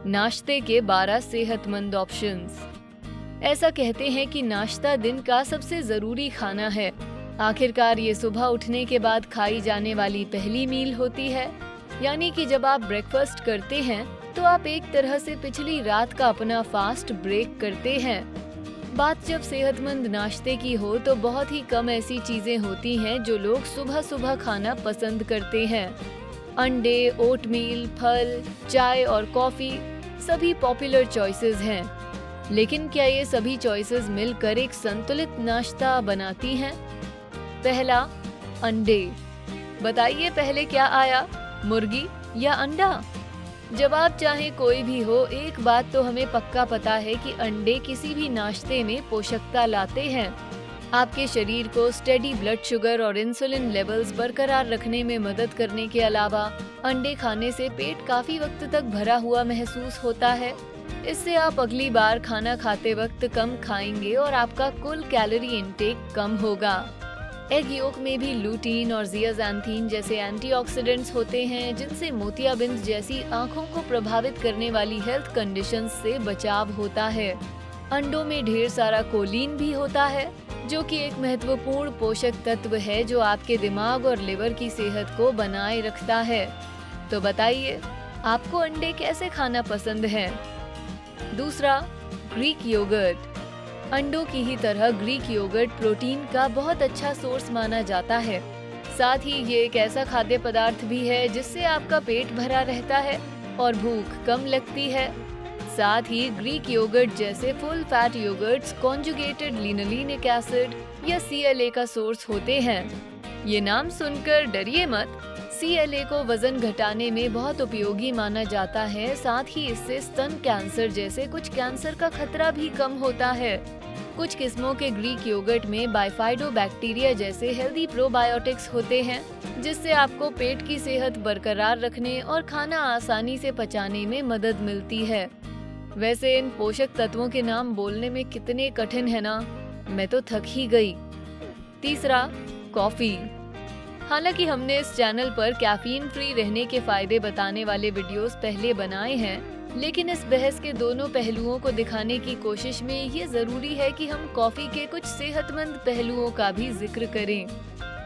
नाश्ते के 12 सेहतमंद ऑप्शंस। ऐसा कहते हैं कि नाश्ता दिन का सबसे जरूरी खाना है। आखिरकार ये सुबह उठने के बाद खाई जाने वाली पहली मील होती है, यानी कि जब आप ब्रेकफास्ट करते हैं तो आप एक तरह से पिछली रात का अपना फास्ट ब्रेक करते हैं। बात जब सेहतमंद नाश्ते की हो तो बहुत ही कम ऐसी चीजें होती हैं जो लोग सुबह सुबह खाना पसंद करते हैं। अंडे, ओटमील, फल, चाय और कॉफी सभी पॉपुलर चॉइसेस हैं। लेकिन क्या ये सभी चॉइसेस मिलकर एक संतुलित नाश्ता बनाती हैं? पहला, अंडे। बताइए पहले क्या आया, मुर्गी या अंडा? जवाब चाहे कोई भी हो, एक बात तो हमें पक्का पता है कि अंडे किसी भी नाश्ते में पोषकता लाते हैं। आपके शरीर को स्टेडी ब्लड शुगर और इंसुलिन लेवल्स बरकरार रखने में मदद करने के अलावा अंडे खाने से पेट काफी वक्त तक भरा हुआ महसूस होता है। इससे आप अगली बार खाना खाते वक्त कम खाएंगे और आपका कुल कैलोरी इंटेक कम होगा। एग योक में भी लूटीन और जियाज़ैंथीन जैसे एंटीऑक्सीडेंट्स होते हैं, जिनसे मोतियाबिंद जैसी आंखों को प्रभावित करने वाली हेल्थ कंडीशंस से बचाव होता है। अंडों में ढेर सारा कोलिन भी होता है, जो कि एक महत्वपूर्ण पोषक तत्व है जो आपके दिमाग और लिवर की सेहत को बनाए रखता है। तो बताइए, आपको अंडे कैसे खाना पसंद है? दूसरा, ग्रीक योगर्ट। अंडों की ही तरह ग्रीक योगर्ट प्रोटीन का बहुत अच्छा सोर्स माना जाता है। साथ ही ये एक ऐसा खाद्य पदार्थ भी है जिससे आपका पेट भरा रहता है और भूख कम लगती है। साथ ही ग्रीक योगर्ट जैसे full fat yoghurts conjugated linolenic acid या CLA का सोर्स होते हैं। ये नाम सुनकर डरिए मत। CLA को वजन घटाने में बहुत उपयोगी माना जाता है। साथ ही इससे स्तन कैंसर जैसे कुछ कैंसर का खतरा भी कम होता है। कुछ किस्मों के ग्रीक योगर्ट में बाइफाइडोबैक्टीरिया जैसे हेल्दी प्रोबायोटिक्स होते हैं, जिससे आपको पेट की सेहत बरकरार रखने और खाना आसानी से पचाने में मदद मिलती है। वैसे इन पोषक तत्वों के नाम बोलने में कितने कठिन है ना, मैं तो थक ही गई। तीसरा, कॉफी। हालांकि हमने इस चैनल पर कैफीन फ्री रहने के फायदे बताने वाले वीडियोस पहले बनाए हैं, लेकिन इस बहस के दोनों पहलुओं को दिखाने की कोशिश में ये जरूरी है कि हम कॉफी के कुछ सेहतमंद पहलुओं का भी जिक्र करें।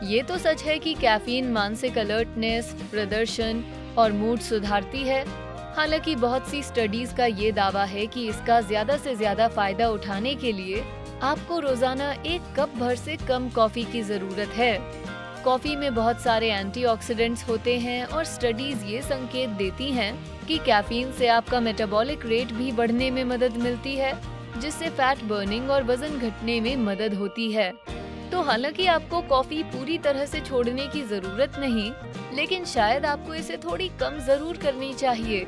ये तो सच है कि कैफीन मानसिक अलर्टनेस, प्रदर्शन और मूड सुधारती है। हालांकि बहुत सी स्टडीज का ये दावा है कि इसका ज्यादा से ज्यादा फायदा उठाने के लिए आपको रोजाना 1 कप भर से कम कॉफी की जरूरत है। कॉफी में बहुत सारे एंटीऑक्सीडेंट्स होते हैं और स्टडीज ये संकेत देती हैं कि कैफीन से आपका मेटाबॉलिक रेट भी बढ़ने में मदद मिलती है, जिससे फैट बर्निंग और वजन घटने में मदद होती है। तो हालांकि आपको कॉफी पूरी तरह से छोड़ने की जरूरत नहीं, लेकिन शायद आपको इसे थोड़ी कम जरूर करनी चाहिए।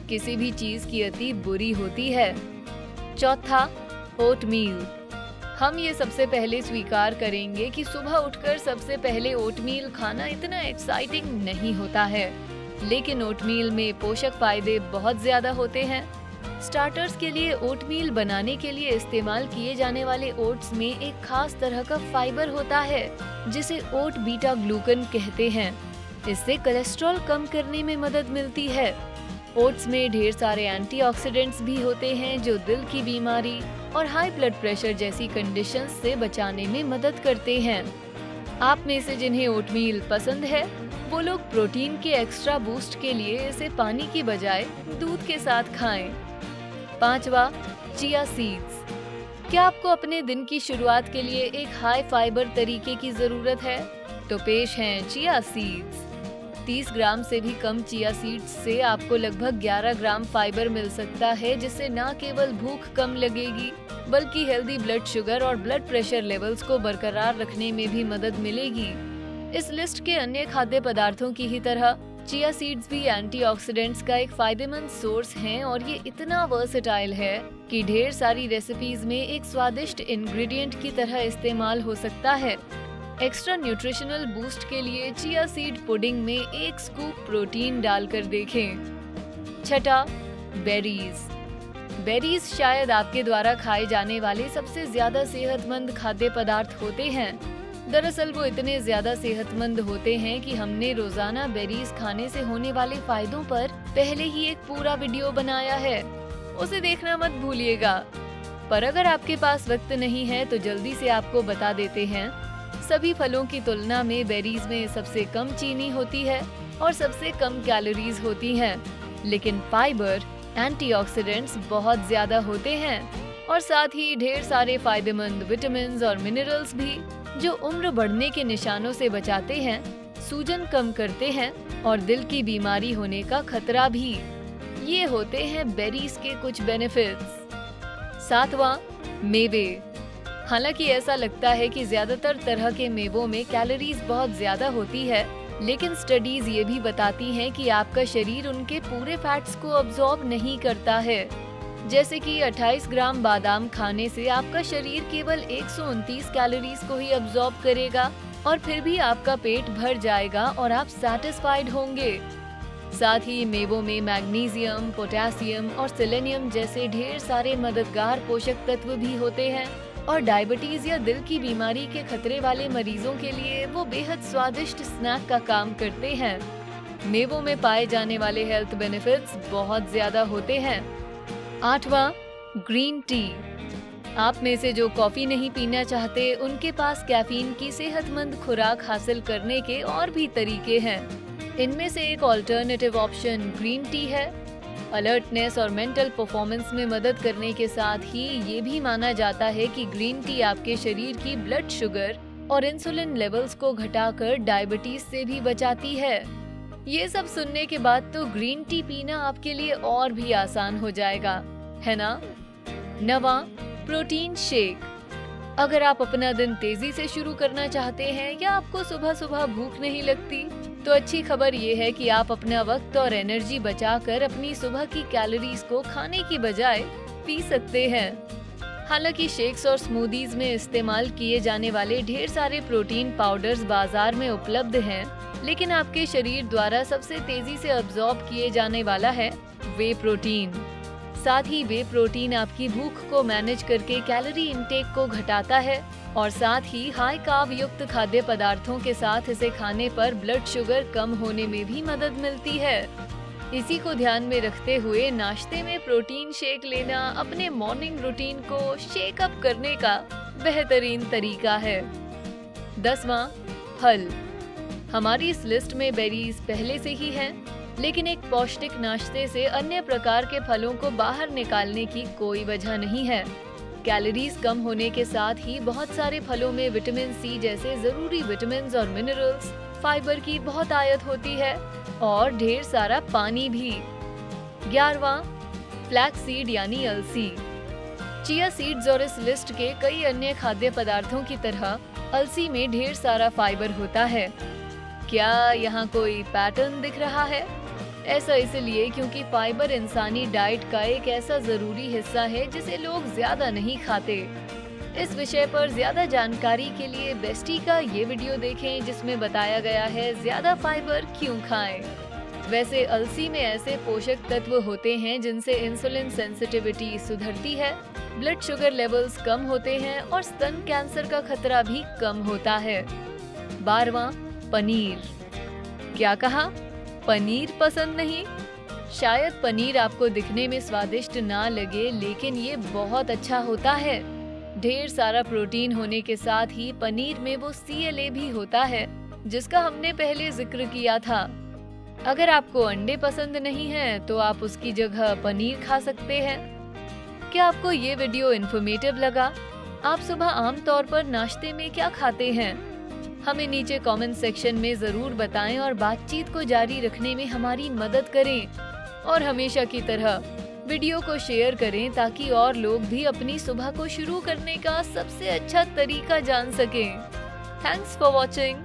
किसी भी चीज की अति बुरी होती है। चौथा, ओटमील। हम ये सबसे पहले स्वीकार करेंगे कि सुबह उठकर सबसे पहले ओटमील खाना इतना एक्साइटिंग नहीं होता है, लेकिन ओटमील में पोषक फायदे बहुत ज्यादा होते हैं। स्टार्टर्स के लिए ओटमील बनाने के लिए इस्तेमाल किए जाने वाले ओट्स में एक खास तरह का फाइबर होता है, जिसे ओट बीटा ग्लूकन कहते हैं। इससे कोलेस्ट्रॉल कम करने में मदद मिलती है। ओट्स में ढेर सारे एंटीऑक्सीडेंट्स भी होते हैं जो दिल की बीमारी और हाई ब्लड प्रेशर जैसी कंडीशंस से बचाने में मदद करते हैं। आप में से जिन्हें ओटमील पसंद है, वो लोग प्रोटीन के एक्स्ट्रा बूस्ट के लिए इसे पानी की बजाय दूध के साथ खाएं। पांचवा, चिया सीड्स। क्या आपको अपने दिन की शुरुआत के लिए एक हाई फाइबर तरीके की जरूरत है? तो पेश हैं चिया सीड्स। 30 ग्राम से भी कम चिया सीड्स से आपको लगभग 11 ग्राम फाइबर मिल सकता है, जिससे न केवल भूख कम लगेगी बल्कि हेल्दी ब्लड शुगर और ब्लड प्रेशर लेवल्स को बरकरार रखने में भी मदद मिलेगी। इस लिस्ट के अन्य खाद्य पदार्थों की ही तरह चिया सीड्स भी एंटीऑक्सीडेंट्स का एक फायदेमंद सोर्स हैं और ये इतना वर्सेटाइल है कि ढेर सारी रेसिपीज में एक स्वादिष्ट इंग्रेडिएंट की तरह इस्तेमाल हो सकता है। एक्स्ट्रा न्यूट्रिशनल बूस्ट के लिए चिया सीड पुडिंग में 1 स्कूप प्रोटीन डालकर देखें। छठा, बेरीज। बेरीज शायद आपके द्वारा खाए जाने वाले सबसे ज्यादा सेहतमंद खाद्य पदार्थ होते हैं। दरअसल वो इतने ज्यादा सेहतमंद होते हैं कि हमने रोजाना बेरीज खाने से होने वाले फायदों पर पहले ही एक पूरा वीडियो बनाया है, उसे देखना मत भूलिएगा। पर अगर आपके पास वक्त नहीं है तो जल्दी से आपको बता देते हैं। सभी फलों की तुलना में बेरीज में सबसे कम चीनी होती है और सबसे कम कैलोरीज होती हैं, लेकिन फाइबर, एंटीऑक्सीडेंट्स बहुत ज्यादा होते हैं और साथ ही ढेर सारे फायदेमंद विटामिन्स और मिनरल्स भी, जो उम्र बढ़ने के निशानों से बचाते हैं, सूजन कम करते हैं और दिल की बीमारी होने का खतरा भी। ये होते हैं बेरीज के कुछ बेनिफिट्स। 7वां, मेवे। हालांकि ऐसा लगता है कि ज्यादातर तरह के मेवों में कैलोरीज बहुत ज्यादा होती है, लेकिन स्टडीज ये भी बताती हैं कि आपका शरीर उनके पूरे फैट्स को अब्सॉर्ब नहीं करता है। जैसे कि 28 ग्राम बादाम खाने से आपका शरीर केवल 129 कैलोरीज को ही अब्सॉर्ब करेगा और फिर भी आपका पेट भर जाएगा और आप सैटिस्फाइड होंगे। साथ ही मेवों में मैग्नीशियम, पोटेशियम और सेलेनियम जैसे ढेर सारे मददगार पोषक तत्व भी होते हैं और डायबिटीज या दिल की बीमारी के खतरे वाले मरीजों के लिए वो बेहद स्वादिष्ट स्नैक का काम करते हैं। मेवों में पाए जाने वाले हेल्थ बेनिफिट्स बहुत ज्यादा होते हैं। 8वां, ग्रीन टी। आप में से जो कॉफी नहीं पीना चाहते, उनके पास कैफीन की सेहतमंद खुराक हासिल करने के और भी तरीके हैं। इनमें से एक ऑल्टरनेटिव ऑप्शन ग्रीन टी है। अलर्टनेस और मेंटल परफॉर्मेंस में मदद करने के साथ ही ये भी माना जाता है कि ग्रीन टी आपके शरीर की ब्लड शुगर और इंसुलिन लेवल्स को घटाकर डायबिटीज से भी बचाती है। ये सब सुनने के बाद तो ग्रीन टी पीना आपके लिए और भी आसान हो जाएगा, है ना? 9वां, प्रोटीन शेक। अगर आप अपना दिन तेजी से शुरू करना चाहते हैं या आपको सुबह सुबह भूख नहीं लगती, तो अच्छी खबर ये है कि आप अपना वक्त और एनर्जी बचाकर अपनी सुबह की कैलोरीज को खाने की बजाय पी सकते हैं। हालांकि शेक्स और स्मूदीज में इस्तेमाल किए जाने वाले ढेर सारे प्रोटीन पाउडर्स बाजार में उपलब्ध हैं, लेकिन आपके शरीर द्वारा सबसे तेजी से अब्सॉर्ब किए जाने वाला है वे प्रोटीन। साथ ही वे प्रोटीन आपकी भूख को मैनेज करके कैलोरी इंटेक को घटाता है और साथ ही हाई कार्ब युक्त खाद्य पदार्थों के साथ इसे खाने पर ब्लड शुगर कम होने में भी मदद मिलती है। इसी को ध्यान में रखते हुए नाश्ते में प्रोटीन शेक लेना अपने मॉर्निंग रूटीन को शेक अप करने का बेहतरीन तरीका है। 10वां, फल। हमारी इस लिस्ट में बेरीज पहले से ही हैं, लेकिन एक पौष्टिक नाश्ते से अन्य प्रकार के फलों को बाहर निकालने की कोई वजह नहीं है। कैलोरीज कम होने के साथ ही बहुत सारे फलों में विटामिन सी जैसे जरूरी विटामिन्स और मिनरल्स, फाइबर की बहुत आयत होती है और ढेर सारा पानी भी। 11वां, फ्लैक्स सीड यानी अलसी। चिया सीड्स और इस लिस्ट के कई अन्य खाद्य पदार्थों की तरह अलसी में ढेर सारा फाइबर होता है। क्या यहाँ कोई पैटर्न दिख रहा है? ऐसा इसलिए क्योंकि फाइबर इंसानी डाइट का एक ऐसा जरूरी हिस्सा है जिसे लोग ज्यादा नहीं खाते। इस विषय पर ज्यादा जानकारी के लिए बेस्टी का ये वीडियो देखें, जिसमें बताया गया है ज्यादा फाइबर क्यों खाएं। वैसे अलसी में ऐसे पोषक तत्व होते हैं जिनसे इंसुलिन सेंसिटिविटी सुधरती है, ब्लड शुगर लेवल्स कम होते हैं और स्तन कैंसर का खतरा भी कम होता है। 12वां, पनीर। क्या कहा? पनीर पसंद नहीं? शायद पनीर आपको दिखने में स्वादिष्ट ना लगे, लेकिन ये बहुत अच्छा होता है। ढेर सारा प्रोटीन होने के साथ ही पनीर में वो CLA भी होता है, जिसका हमने पहले जिक्र किया था। अगर आपको अंडे पसंद नहीं है तो आप उसकी जगह पनीर खा सकते हैं। क्या आपको ये वीडियो इन्फॉर्मेटिव लगा? आप सुबह आमतौर पर नाश्ते में क्या खाते हैं? हमें नीचे कमेंट सेक्शन में जरूर बताएं और बातचीत को जारी रखने में हमारी मदद करें। और हमेशा की तरह वीडियो को शेयर करें ताकि और लोग भी अपनी सुबह को शुरू करने का सबसे अच्छा तरीका जान सकें। Thanks for watching.